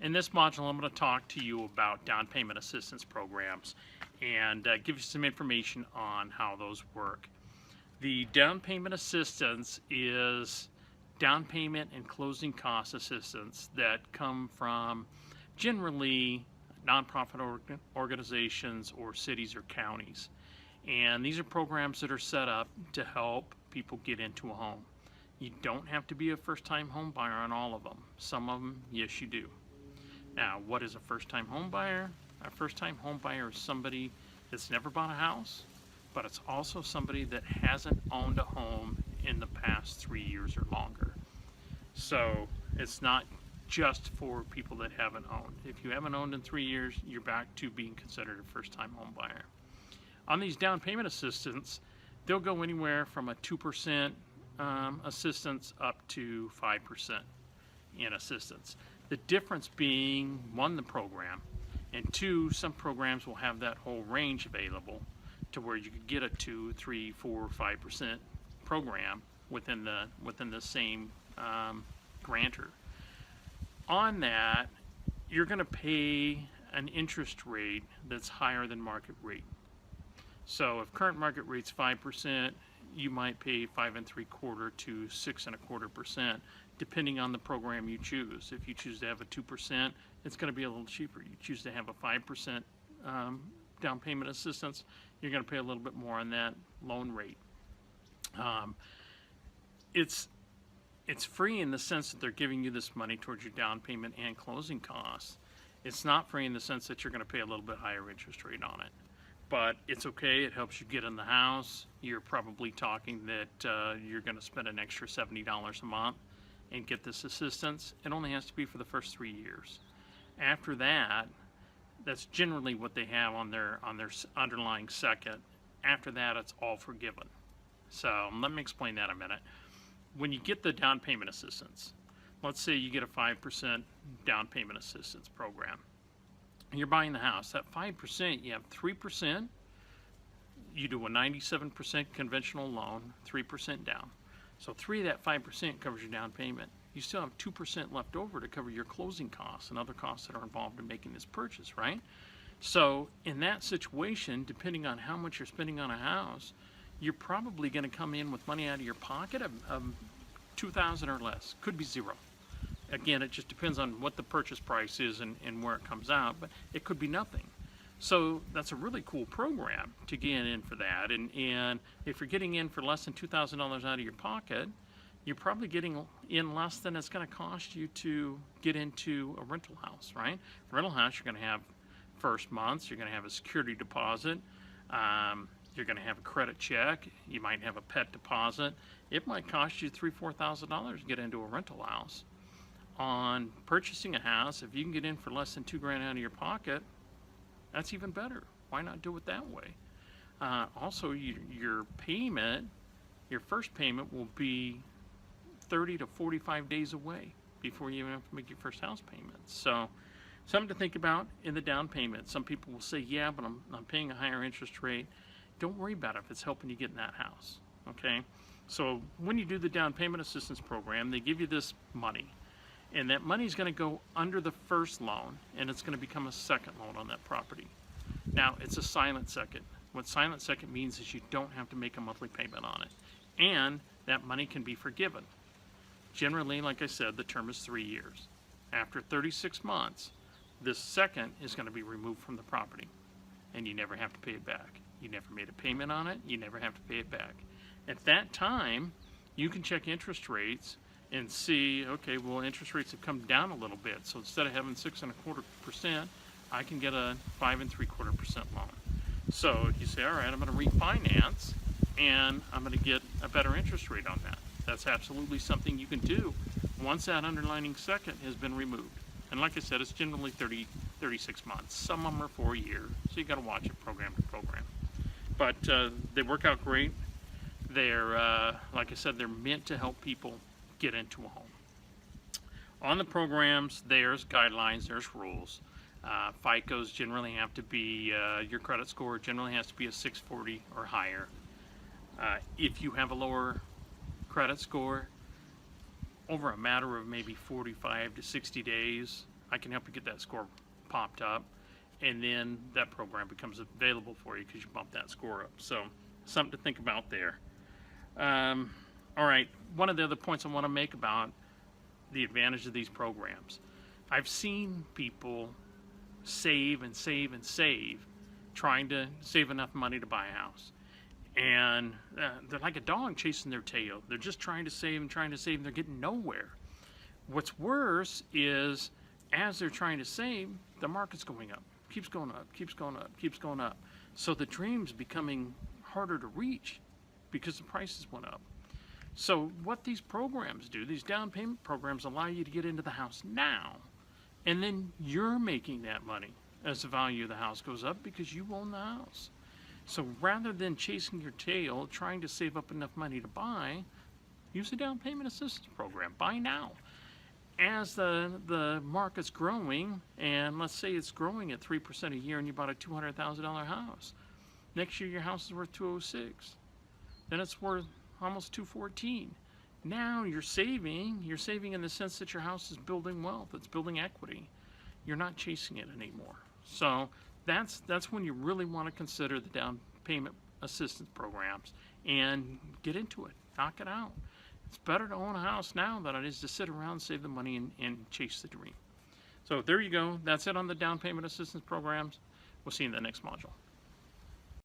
In this module, I'm going to talk to you about down payment assistance programs and give you some information on how those work. The down payment assistance is down payment and closing cost assistance that come from generally nonprofit organizations or cities or counties. And these are programs that are set up to help people get into a home. You don't have to be a first-time home buyer on all of them. Some of them, yes, you do. Now, what is a first-time home buyer? A first-time home buyer is somebody that's never bought a house, but it's also somebody that hasn't owned a home in the past 3 years or longer. So it's not just for people that haven't owned. If you haven't owned in 3 years, you're back to being considered a first-time home buyer. On these down payment assistance, they'll go anywhere from a 2% assistance up to 5% in assistance. The difference being, one, the program, and two, some programs will have that whole range available to where you could get a 2, 3, 4, 5% program within the same grantor. On that, you're going to pay an interest rate that's higher than market rate. So if current market rate's 5%, you might pay 5 3/4 to 6 1/4%, depending on the program you choose. If you choose to have a 2%, it's going to be a little cheaper. You choose to have a 5% down payment assistance, you're going to pay a little bit more on that loan rate. It's free in the sense that they're giving you this money towards your down payment and closing costs. It's not free in the sense that you're going to pay a little bit higher interest rate on it. But it's okay, it helps you get in the house. You're probably talking that you're going to spend an extra $70 a month and get this assistance. It only has to be for the first 3 years. After that, that's generally what they have on their underlying second. After that, it's all forgiven. So let me explain that a minute. When you get the down payment assistance, let's say you get a 5% down payment assistance program. You're buying the house. That 5%, you have 3%. You do a 97% conventional loan, 3% down. So 3 of that 5% covers your down payment. You still have 2% left over to cover your closing costs and other costs that are involved in making this purchase, right? So in that situation, depending on how much you're spending on a house, you're probably going to come in with money out of your pocket of $2,000 or less. Could be zero. Again, it just depends on what the purchase price is and where it comes out, but it could be nothing. So that's a really cool program to get in for that. And if you're getting in for less than $2,000 out of your pocket, you're probably getting in less than it's going to cost you to get into a rental house, right? Rental house, you're going to have first months, you're going to have a security deposit, you're going to have a credit check, you might have a pet deposit. It might cost you $3,000, $4,000 to get into a rental house. On purchasing a house, if you can get in for less than $2,000 out of your pocket, that's even better. Why not do it that way? Also, your payment, your first payment will be 30 to 45 days away before you even have to make your first house payment. So something to think about in the down payment. Some people will say, yeah, but I'm paying a higher interest rate. Don't worry about it if it's helping you get in that house, okay? So when you do the down payment assistance program, they give you this money. And that money is going to go under the first loan, and it's going to become a second loan on that property. Now, it's a silent second. What silent second means is you don't have to make a monthly payment on it. And that money can be forgiven. Generally, like I said, the term is 3 years. After 36 months, this second is going to be removed from the property, and you never have to pay it back. You never made a payment on it. You never have to pay it back. At that time, you can check interest rates and see, okay, well, interest rates have come down a little bit. So instead of having 6 1/4%, I can get a 5 3/4% loan. So you say, all right, I'm going to refinance, and I'm going to get a better interest rate on that. That's absolutely something you can do once that underlying second has been removed. And like I said, it's generally 36 months. Some of them are for a year, so you got to watch it program to program. But they work out great. They're, like I said, they're meant to help people get into a home. On the programs, there's guidelines, there's rules. FICOs generally have to be, your credit score generally has to be a 640 or higher. If you have a lower credit score, over a matter of maybe 45 to 60 days, I can help you get that score popped up, and then that program becomes available for you because you bump that score up. So something to think about there. All right, one of the other points I want to make about the advantage of these programs. I've seen people save and save and save, trying to save enough money to buy a house. And they're like a dog chasing their tail. They're just trying to save and trying to save, and they're getting nowhere. What's worse is, as they're trying to save, the market's going up, keeps going up, keeps going up, keeps going up. So the dream's becoming harder to reach because the prices went up. So what these programs do, these down payment programs, allow you to get into the house now, and then you're making that money as the value of the house goes up because you own the house. So rather than chasing your tail, trying to save up enough money to buy, use a down payment assistance program. Buy now. As the market's growing, and let's say it's growing at 3% a year, and you bought a $200,000 house. Next year, your house is worth $206. Then it's worth almost $214. Now you're saving in the sense that your house is building wealth, it's building equity. You're not chasing it anymore. So that's when you really want to consider the down payment assistance programs and get into it, knock it out. It's better to own a house now than it is to sit around, save the money, and chase the dream. So there you go. That's it on the down payment assistance programs. We'll see you in the next module.